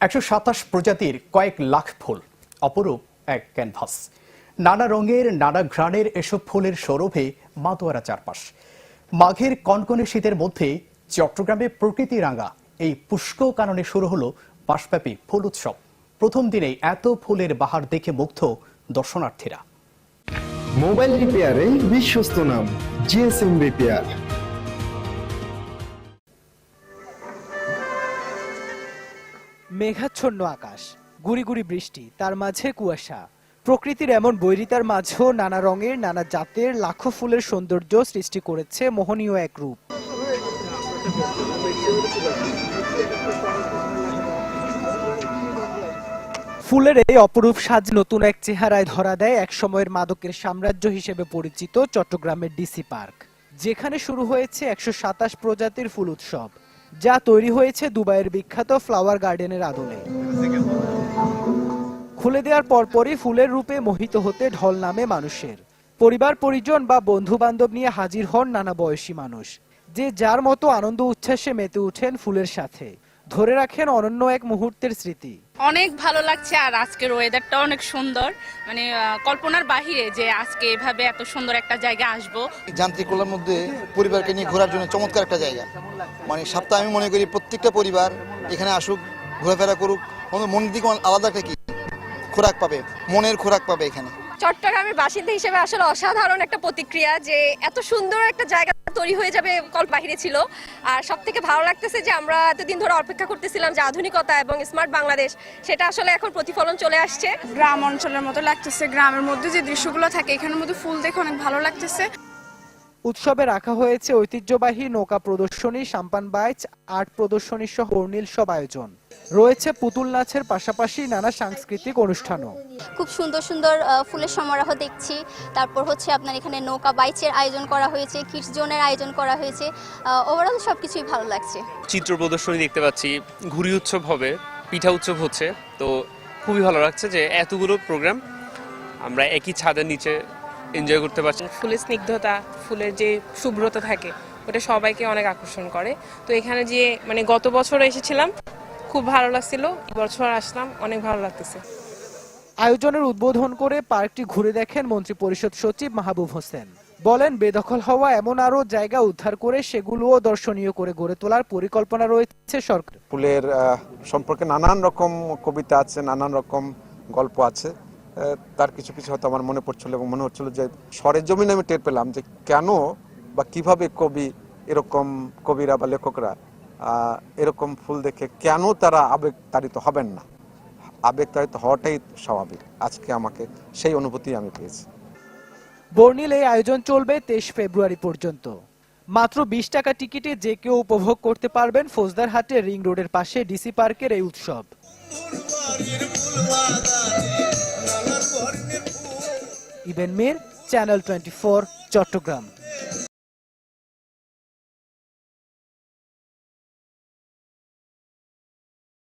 127 প্রজাতির কয়েক লাখ ফুল, অপরূপ এক ক্যানভাস। নানা রঙের নানা ঘ্রাণের এসব ফুলের সৌরভে মাতোয়ারা চারপাশ। মাঘের কনকনে শীতের মধ্যে চট্টগ্রামে প্রকৃতি রাঙা এই পুষ্ক কাননে শুরু হলো মাসব্যাপী ফুল উৎসব। প্রথম দিনেই এত ফুলের বাহার দেখে মুগ্ধ দর্শনার্থীরা। মোবাইল রিপেয়ারে বিশ্বস্ত নাম জিএসএম রিপেয়ার। মেঘাচ্ছন্ন আকাশ, গুড়ি গুড়ি বৃষ্টি, তার মাঝে কুয়াশা। প্রকৃতির এমন বৈরিতার মাঝেও নানা রঙের নানা জাতের লাখো ফুলের সৌন্দর্য সৃষ্টি করেছে মোহনীয় এক রূপ। ফুলের এই অপরূপ সাজ নতুন এক চেহারায় ধরা দেয় এক সময়ের মাদকের সাম্রাজ্য হিসেবে পরিচিত চট্টগ্রামের ডিসি পার্ক, যেখানে শুরু হয়েছে 127 প্রজাতির ফুল উৎসব, যা তৈরি হয়েছে দুবাইয়ের বিখ্যাত ফ্লাওয়ার গার্ডেনের আদলে। খুলে দেওয়ার পরপরই ফুলের রূপে মোহিত হতে ঢল নামে মানুষের। পরিবার পরিজন বা বন্ধু বান্ধব নিয়ে হাজির হন নানা বয়সী মানুষ, যে যার মতো আনন্দ উচ্ছ্বাসে মেতে উঠেন ফুলের সাথে, ধরে রাখেন অনন্য এক মুহূর্তের স্মৃতি। অনেক ভালো লাগছে, আর আজকের ওয়েদারটা অনেক সুন্দর, মানে কল্পনার বাহিরে যে আজকে এভাবে এত সুন্দর একটা জায়গা আসবো। যান্ত্রিকতার মধ্যে পরিবারকে নিয়ে ঘোরার জন্য চমৎকার একটা জায়গা। মানে সপ্তাহে আমি মনে করি প্রত্যেকটা পরিবার এখানে আসুক, ঘোরাফেরা করুক, মনের দিকে আলাদা একটা কি খোরাক পাবে, মনের খোরাক পাবে এখানে। চট্টগ্রামের বাসিন্দা হিসেবে আসলে অসাধারণ একটা প্রতিক্রিয়া যে এত সুন্দর একটা জায়গা তৈরি হয়ে যাবে কল্প বাহিরে ছিল। আর সব থেকে ভালো লাগতেছে যে আমরা এতদিন ধরে অপেক্ষা করতেছিলাম যে আধুনিকতা এবং স্মার্ট বাংলাদেশ, সেটা আসলে এখন প্রতিফলন চলে আসছে। গ্রাম অঞ্চলের মতো লাগতেছে, গ্রামের মধ্যে যে দৃশ্যগুলো থাকে এখানের মধ্যে ফুল দেখে অনেক ভালো লাগতেছে। উৎসবে রাখা হয়েছে ঐতিহ্যবাহী নৌকা প্রদর্শনী, সাম্পান বাইচ, আর্ট প্রদর্শনী সহ বর্ণিল সব আয়োজন। রয়েছে পুতুল নাচের পাশাপাশি নানা সাংস্কৃতিক অনুষ্ঠানও। খুব সুন্দর সুন্দর ফুলের সমারোহ দেখছি। তারপর হচ্ছে আপনার এখানে নৌকা বাইচের আয়োজন করা হয়েছে, কিডস জোনের আয়োজন করা হয়েছে। ওভারঅল সবকিছুই ভালো লাগছে। চিত্র প্রদর্শনী দেখতে পাচ্ছি, ঘুড়ি উৎসব হবে, পিঠা উৎসব হচ্ছে, তো খুবই ভালো লাগছে যে এতগুলো প্রোগ্রাম আমরা একই ছাদের নিচে এনজয় করতে পারছি। ফুলের স্নিগ্ধতা, ফুলের যে শুভ্রতা থাকে ওটা সবাইকে অনেক আকর্ষণ করে। তো এখানে যে মানে গত বছর এসেছিলাম, খুব ভালো লাগছিল, এবছর আসলাম, অনেক ভালো লাগতেছে। আয়োজনের উদ্বোধন করে পার্কটি ঘুরে দেখেন মন্ত্রী পরিষদ সচিব মাহবুব হোসেন। বলেন, বেদখল হওয়া এমন আরো জায়গা উদ্ধার করে সেগুলোও দর্শনীয় করে গড়ে তোলার পরিকল্পনা রয়েছে সরকার। ফুলের সম্পর্কে নানান রকম কবিতা আছে, নানান রকম গল্প আছে। তার কিছু কিছু হয়তো আমার মনে পড়ছিল এবং মনে হচ্ছিল যে সরেজমিনে আমি টের পেলাম যে কেন বা কিভাবে কবিরা বা লেখকরা এরকম ফুল দেখে কেন তারা আবেগতাড়িত হবেন না। আবেগতাড়িত হওয়াটাই স্বাভাবিক। আজকে আমাকে সেই অনুভূতি আমি পেয়েছি। বর্ণিল এই আয়োজন চলবে 23 ফেব্রুয়ারি পর্যন্ত। মাত্র 20 টাকা টিকিটে যে কেউ উপভোগ করতে পারবেন ফৌজদারহাটে রিং রোডের পাশে ডিসি পার্কের এই উৎসব। ইবেন মির, চ্যানেল 24, চট্টগ্রাম।